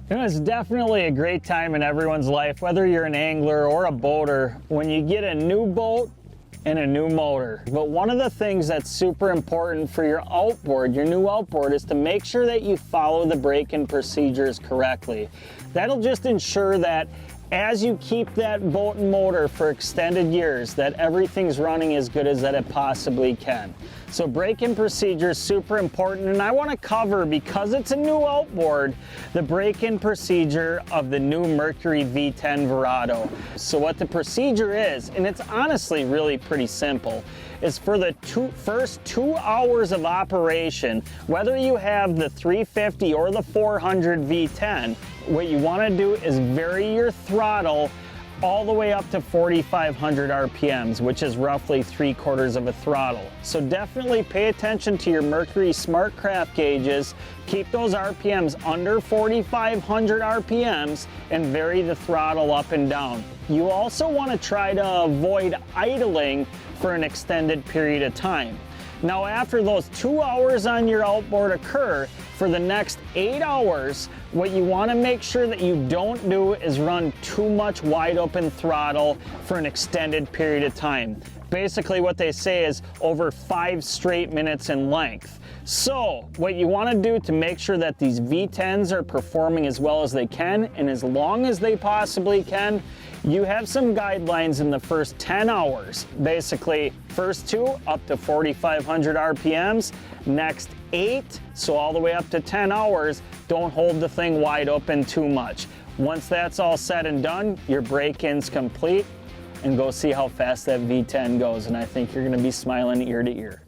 It's definitely a great time in everyone's life, whether you're an angler or a boater, when you get a new boat and a new motor. But one of the things that's super important for your outboard, your new outboard, is to make sure that you follow the break-in procedures correctly. That'll just ensure that as you keep that boat and motor for extended years, that everything's running as good as that it possibly can. So break-in procedure is super important, and I want to cover, because it's a new outboard, the break-in procedure of the new Mercury V10 Verado. So what the procedure is, and it's honestly really pretty simple, is for the first 2 hours of operation, whether you have the 350 or the 400 V10, what you want to do is vary your throttle all the way up to 4,500 RPMs, which is roughly 3/4 of a throttle. So definitely pay attention to your Mercury SmartCraft gauges, keep those RPMs under 4,500 RPMs, and vary the throttle up and down. You also want to try to avoid idling for an extended period of time. Now, after those 2 hours on your outboard occur, for the next 8 hours, what you want to make sure that you don't do is run too much wide open throttle for an extended period of time. Basically what they say is over 5 straight minutes in length. So what you want to do to make sure that these V10s are performing as well as they can and as long as they possibly can, you have some guidelines in the first 10 hours. Basically, first 2 up to 4,500 RPMs, next 8, so all the way up to 10 hours, don't hold the thing wide open too much. Once that's all said and done, your break-in's complete, and go see how fast that V10 goes, and I think you're gonna be smiling ear to ear.